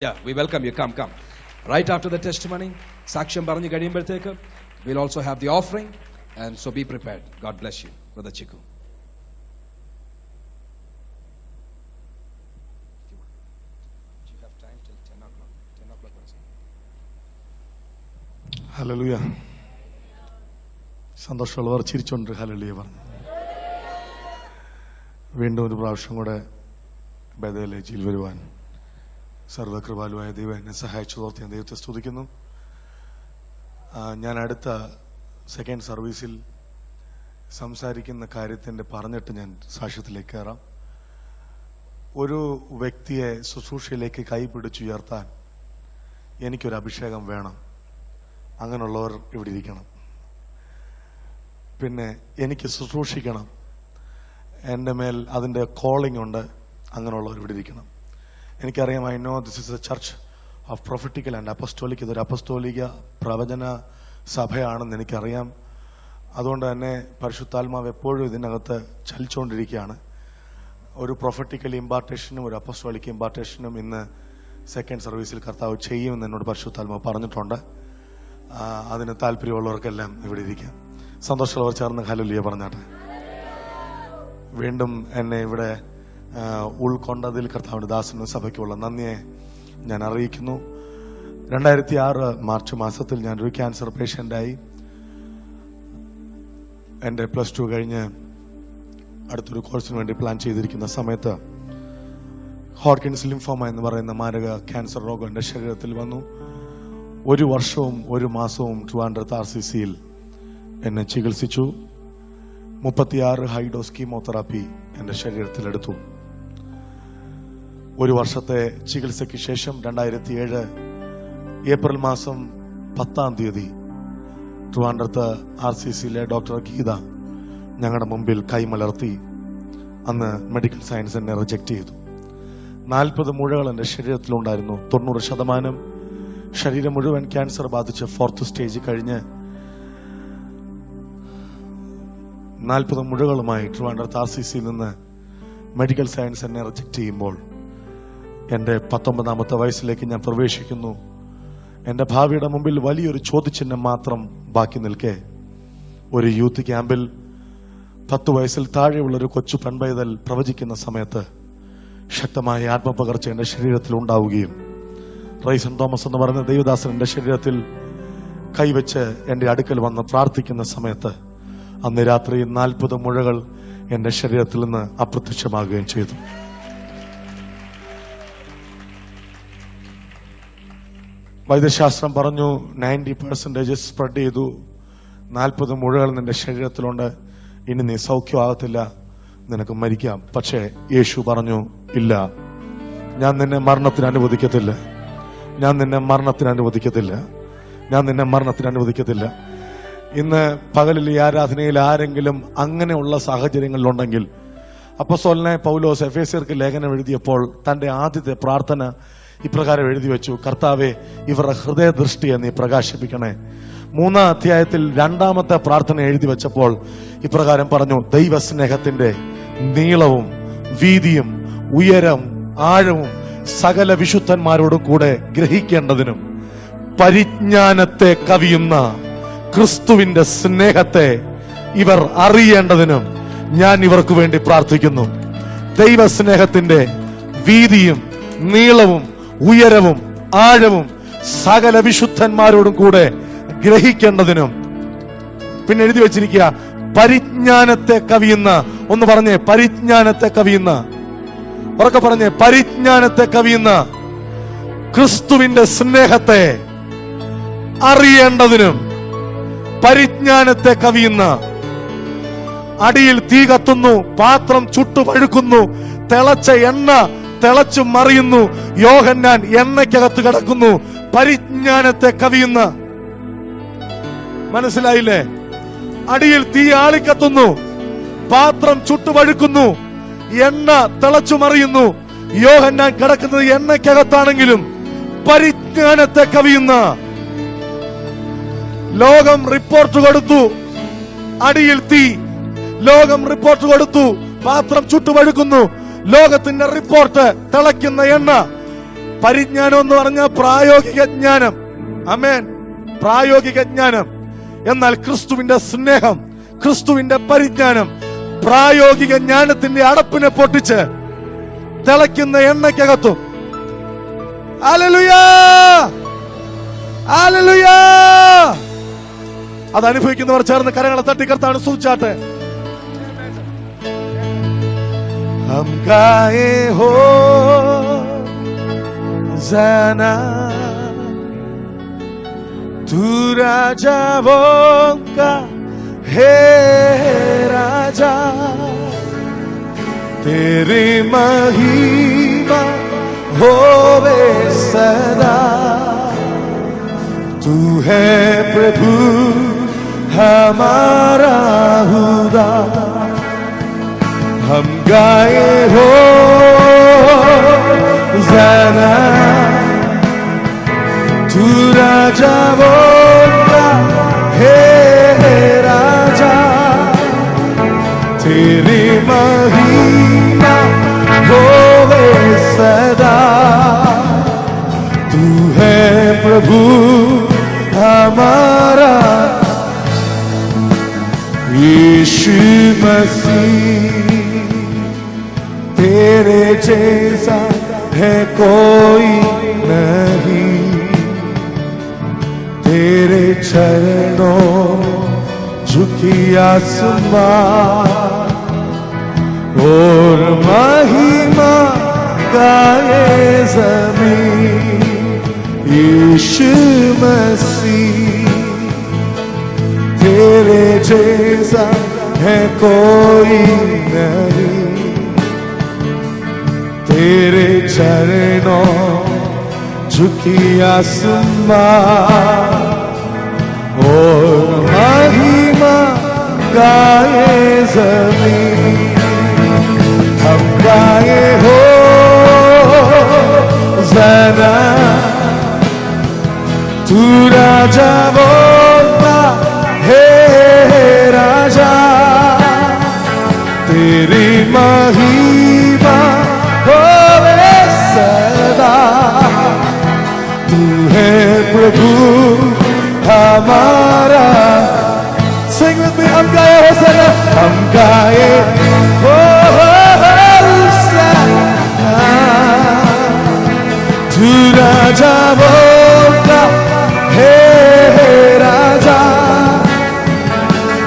Yeah, we welcome you. Come. Right after the testimony, Saksham Baranji Gadiyambathekku, we'll also have the offering, and so be prepared. God bless you, Brother Chiku. Do you have time till 10 o'clock? 10 o'clock. Hallelujah. സന്തോഷമുള്ളവർ ചിരിച്ചുകൊണ്ട് hallelujah പറഞ്ഞു. വീണ്ടും ഒരു പ്രാവശ്യം കൂടെ ബേഥേലിൽ വരുവാൻ സർവകൃപാലുവായ ദൈവം എന്നെ സഹായിച്ചതോർത്ത് ഞാൻ ദൈവത്തെ സ്തുതിക്കുന്നു. ഞാൻ അടുത്ത സെക്കൻഡ് സർവീസിൽ സംസാരിക്കുന്ന കാര്യത്തിൻ്റെ പറഞ്ഞിട്ട് ഞാൻ സാക്ഷ്യത്തിലേക്ക് കയറാം. ഒരു വ്യക്തിയെ ശുശ്രൂഷയിലേക്ക് കൈപിടിച്ചുയർത്താൻ എനിക്കൊരു അഭിഷേകം വേണം. അങ്ങനെയുള്ളവർ ഇവിടെ ഇരിക്കണം. പിന്നെ എനിക്ക് ശുശ്രൂഷിക്കണം, എൻ്റെ മേൽ അതിൻ്റെ കോളിംഗ് ഉണ്ട്. അങ്ങനെയുള്ളവർ ഇവിടെ ഇരിക്കണം. എനിക്കറിയാം, I know this is A church of prophetical and apostolic. ഇതൊരു അപ്പസ്റ്റോലിക പ്രവചന സഭയാണെന്ന് എനിക്കറിയാം. അതുകൊണ്ട് തന്നെ പരിശുദ്ധാത്മാവ് എപ്പോഴും ഇതിനകത്ത് ചലിച്ചുകൊണ്ടിരിക്കുകയാണ്. ഒരു പ്രൊഫറ്റിക്കൽ ഇമ്പാർട്ടേഷനും ഒരു അപ്പസ്റ്റോലിക് ഇമ്പാർട്ടേഷനും ഇന്ന് സെക്കൻഡ് സർവീസിൽ കർത്താവ് ചെയ്യുമെന്ന് എന്നോട് പരിശുദ്ധാത്മാവ് പറഞ്ഞിട്ടുണ്ട്. അതിന് താല്പര്യമുള്ളവർക്കെല്ലാം ഇവിടെ ഇരിക്കാം. സന്തോഷമുള്ളവർ ചേർന്ന് ഹല്ലേലൂയ പറഞ്ഞാട്ടെ. വീണ്ടും എന്നെ ഇവിടെ ഉൾക്കൊണ്ടതിൽ കർത്താവിന്റെ ദാസനും സഭയ്ക്കുള്ള നന്ദിയെ ഞാൻ അറിയിക്കുന്നു. 2006 മാർച്ച് മാസത്തിൽ ഞാനൊരു ക്യാൻസർ പേഷ്യൻ്റായി. എൻ്റെ +2 കഴിഞ്ഞ് അടുത്തൊരു കോഴ്സിന് വേണ്ടി പ്ലാൻ ചെയ്തിരിക്കുന്ന സമയത്ത് ഹോഡ്കിൻസ് ലിംഫോമ എന്ന് പറയുന്ന മാരക ക്യാൻസർ രോഗം എൻ്റെ ശരീരത്തിൽ വന്നു. 1 വർഷവും 1 മാസവും ട്രിവാൻഡ്രത്ത് RCCയിൽ എന്നെ ചികിത്സിച്ചു. 36 ഹൈഡോസ് കീമോതെറാപ്പി എൻ്റെ ശരീരത്തിലെടുത്തു. 1 വർഷത്തെ ചികിത്സയ്ക്ക് ശേഷം 2007 ഏപ്രിൽ മാസം 10-ാം തീയതി ട്രിവാൻഡ്രത്ത് RCCയിലെ ഡോക്ടർ ഗീത ഞങ്ങളുടെ മുമ്പിൽ കൈമലർത്തി. അന്ന് മെഡിക്കൽ സയൻസ് എന്നെ റിജക്റ്റ് ചെയ്തു. 40 മുഴകൾ എൻ്റെ ശരീരത്തിലുണ്ടായിരുന്നു. 90% ശരീരം മുഴുവൻ ക്യാൻസർ ബാധിച്ച് 4th സ്റ്റേജ് കഴിഞ്ഞ് 40 മുഴകളുമായി ട്രിവാൻഡ്രത്ത് RCCയിൽ നിന്ന് മെഡിക്കൽ സയൻസ് എന്നെ റിജക്റ്റ് ചെയ്യുമ്പോൾ എൻ്റെ 19ാമത്തെ വയസ്സിലേക്ക് ഞാൻ പ്രവേശിക്കുന്നു. എൻ്റെ ഭാവിയുടെ മുമ്പിൽ വലിയൊരു ചോദ്യചിഹ്നം മാത്രം ബാക്കി നിൽക്കെ ഒരു യൂത്ത് ക്യാമ്പിൽ 10 വയസ്സിൽ താഴെയുള്ളൊരു കൊച്ചു പെൺപൈതൽ പ്രവചിക്കുന്ന സമയത്ത് ശക്തമായ ആത്മപകർച്ച എൻ്റെ ശരീരത്തിൽ ഉണ്ടാവുകയും റൈസൺ തോമസ് എന്ന് പറയുന്ന ദൈവദാസൻ എൻ്റെ ശരീരത്തിൽ കൈവച്ച് എൻ്റെ അടുക്കൽ വന്ന് പ്രാർത്ഥിക്കുന്ന സമയത്ത് അന്ന് രാത്രി 40 മുഴകൾ എൻ്റെ ശരീരത്തിൽ നിന്ന് അപ്രത്യക്ഷമാകുകയും ചെയ്തു. വൈദ്യശാസ്ത്രം പറഞ്ഞു 90% സ്പ്രെഡ് ചെയ്തു. 40 മുഴകൾ നിന്റെ ശരീരത്തിലുണ്ട്. ഇനി നീ സൗഖ്യമാകത്തില്ല, നിനക്ക് മരിക്കാം. പക്ഷേ യേശു പറഞ്ഞു, ഇല്ല, ഞാൻ നിന്നെ മരണത്തിന് അനുവദിക്കത്തില്ല. ഞാൻ നിന്നെ മരണത്തിന് അനുവദിക്കത്തില്ല. ഞാൻ നിന്നെ മരണത്തിന് അനുവദിക്കത്തില്ല. ഇന്ന് പകലിൽ ഈ ആരാധനയിൽ ആരെങ്കിലും അങ്ങനെയുള്ള സാഹചര്യങ്ങളിലുണ്ടെങ്കിൽ, അപ്പോസ്തലനായ പൗലോസ് എഫേസ്യർക്ക് ലേഖനം എഴുതിയപ്പോൾ തന്റെ ആദ്യത്തെ പ്രാർത്ഥന ഇപ്രകാരം എഴുതി വെച്ചു: കർത്താവേ, ഇവരുടെ ഹൃദയദൃഷ്ടിയെ നീ പ്രകാശിപ്പിക്കണേ. 3-ാം അധ്യായത്തിൽ 2ാമത്തെ പ്രാർത്ഥന എഴുതി വെച്ചപ്പോൾ ഇപ്രകാരം പറഞ്ഞു: ദൈവസ്നേഹത്തിന്റെ നീളവും വീതിയും ഉയരവും ആഴവും സകല വിശുദ്ധന്മാരോടും കൂടെ ഗ്രഹിക്കേണ്ടതിനും പരിജ്ഞാനത്തെ കവിയുന്ന ക്രിസ്തുവിന്റെ സ്നേഹത്തെ ഇവർ അറിയേണ്ടതിനും ഞാൻ ഇവർക്ക് വേണ്ടി പ്രാർത്ഥിക്കുന്നു. ദൈവസ്നേഹത്തിന്റെ വീതിയും നീളവും ഉയരവും ആഴവും സകല വിശുദ്ധന്മാരോടും കൂടെ ഗ്രഹിക്കേണ്ടതിനും. പിന്നെ എഴുതി വെച്ചിരിക്കുക പരിജ്ഞാനത്തെ കവിയുന്ന. ഒന്ന് പറഞ്ഞേ, പരിജ്ഞാനത്തെ കവിയുന്ന. ഉറക്കെ പറഞ്ഞേ, പരിജ്ഞാനത്തെ കവിയുന്ന ക്രിസ്തുവിന്റെ സ്നേഹത്തെ അറിയേണ്ടതിനും. പരിജ്ഞാനത്തെ കവിയുന്ന. അടിയിൽ തീ കത്തുന്നു, പാത്രം ചുട്ടുപഴുക്കുന്നു, തിളച്ച എണ്ണ തിളച്ചു മറിയുന്നു, യോഹന്നാൻ എണ്ണയ്ക്കകത്ത് കിടക്കുന്നു. പരിജ്ഞാനത്തെ കവിയുന്ന. മനസ്സിലായില്ലേ? അടിയിൽ തീ ആളിക്കത്തുന്നു, പാത്രം ചുട്ടുപഴുക്കുന്നു, എണ്ണ തിളച്ചു മറിയുന്നു, യോഹന്നാൻ കിടക്കുന്നത് എണ്ണയ്ക്കകത്താണെങ്കിലും പരിജ്ഞാനത്തെ കവിയുന്ന. ലോകം റിപ്പോർട്ട് കൊടുത്തു, അടിയിൽ തീ. ലോകം റിപ്പോർട്ട് കൊടുത്തു, പാത്രം ചുട്ടുപഴുക്കുന്നു. ലോകത്തിന്റെ റിപ്പോർട്ട്, തിളയ്ക്കുന്ന എണ്ണ. പരിജ്ഞാനം എന്ന് പറഞ്ഞ പ്രായോഗിക ജ്ഞാനം. ആമേൻ. പ്രായോഗിക ജ്ഞാനം. എന്നാൽ ക്രിസ്തുവിന്റെ സ്നേഹം, ക്രിസ്തുവിന്റെ പരിജ്ഞാനം പ്രായോഗിക ജ്ഞാനത്തിന്റെ അടപ്പിനെ പൊട്ടിച്ച് തിളയ്ക്കുന്ന എണ്ണയ്ക്കകത്തും. ഹല്ലേലൂയാ, ഹല്ലേലൂയാ. അത് അനുഭവിക്കുന്നവർ ചേർന്ന് കരങ്ങളെ തട്ടി കർത്താവിനെ സ്തുതിച്ചാട്ടെ. हम गाए हो जाना तू राजाओं का है राजा, तेरी महिमा होवे सदा। तू है प्रभु हमारा खुदा। हम गाए हो जाना तू राजा बोलता है राजा, तेरी महिमा होवे सदा। तू है प्रभु हमारा यीशु मसीह, तेरे जैसा है कोई नहीं। तेरे चरणों झुकी आसमां और महिमा गाए ज़मीन। यीशु मसीह, तेरे जैसा है कोई नहीं। तेरे चरणों झुकी आसमां और महिमा गाए ज़मीन। हम गाए हो ज़रा तू राजा बोलता है राजा, तेरी महिमा होवे सदा। तू है प्रभु हमारा। Sing with me, हम गाए हो सदा, हम गाए हो सदा। तू राजा बोलता है राजा,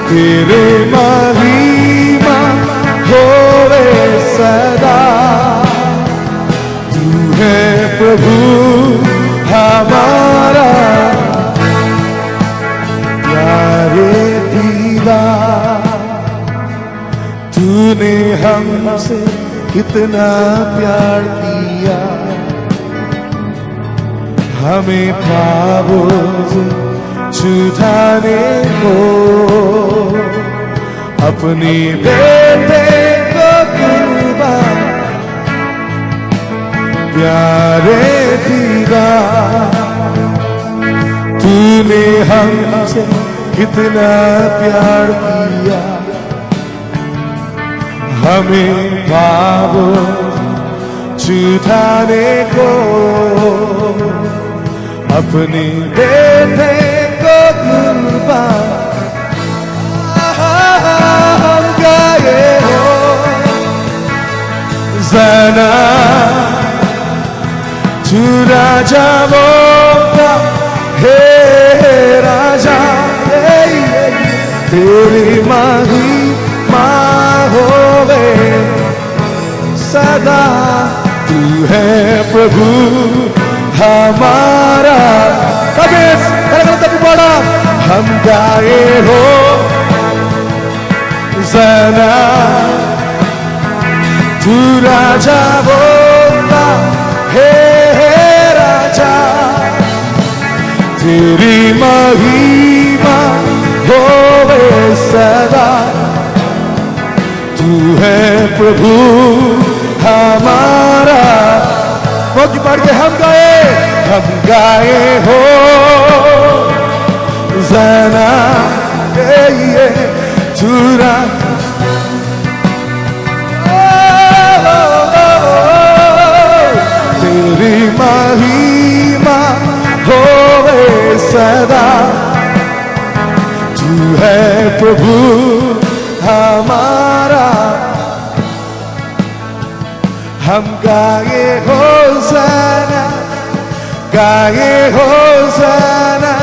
तेरे महिमा होवे सदा। तू है प्रभु हमारा प्यारे दीदा। तूने हमसे कितना प्यार किया, हमें पापों से छुड़ाने को अपनी बेटे को कुर्बान। प्यारे दीदा, तूने हमसे कितना प्यार किया, हमें पापों छुड़ाने को अपनी बेटे को कुर्बान। हम गाए हो ज़रा तू राजा बोलता है राजा, तेरी महिमा होवे सदा। तू है प्रभु हमारा। हम गाए हो ज़रा तू राजा बोलता है राजा, तेरी महिमा होवे सदा। तू है प्रभु हमारा। मौकी पढ़ के हम गाए हो ज़रा चूरा। तेरी माँ प्रभु हमारा, हम गाए होसाना, गाए होसाना,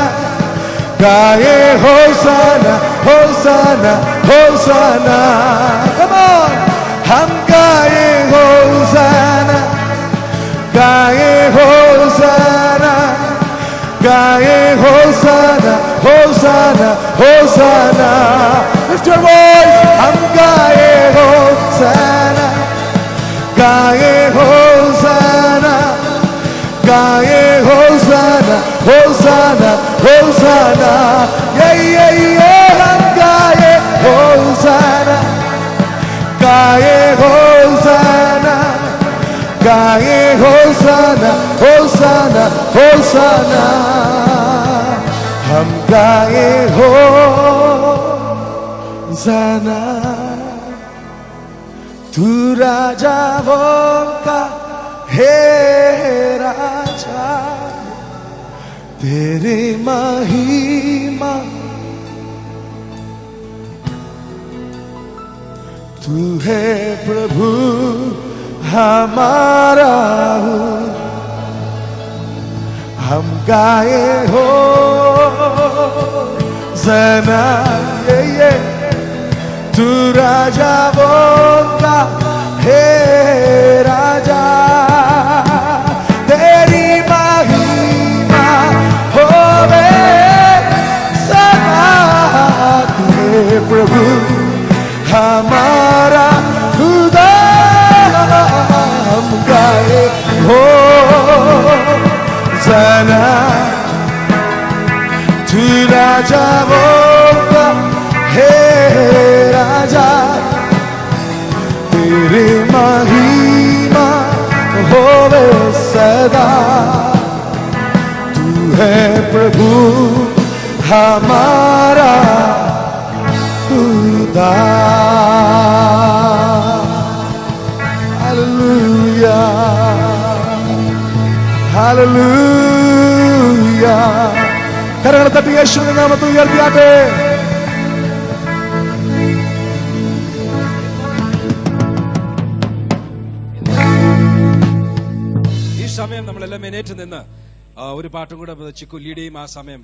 गाए होसाना, होसाना, होसाना। Come on, हम गाए होसाना, गाए होसाना, गाए होसाना, होसाना, होसाना। Lift your voice, हम गाए होसाना, गाए होसाना, गाए होसाना, होसाना, होसाना। ये हम गाए होसाना, गाए होसाना, गाए होसाना, होसाना, होसाना। हम गाए होसाना, तू राजाओं का हे राजा, तेरी महिमा, तू है प्रभु हमारा, हम गाए हो जना, ये तू राजा बोला हे राजा, तेरी महिमा होवे सदा, तू है प्रभु हमारा खुदा, हम गाए हो जना, तू राजा बोला हे राजा, तेरी महिमा होवे सदा, तू है प्रभु हमारा खुदा। Hallelujah, hallelujah. കരങ്ങൾ തട്ടി യേശുവിന്റെ നാമത്തിൽ ഉയർത്തിയാട്ടെ. ഈ സമയം നമ്മളെല്ലാം എഴുന്നേറ്റ് നിന്ന് ഒരു പാട്ടും കൂടെ ചിക്കു ലീഡ് ചെയ്യും. ആ സമയം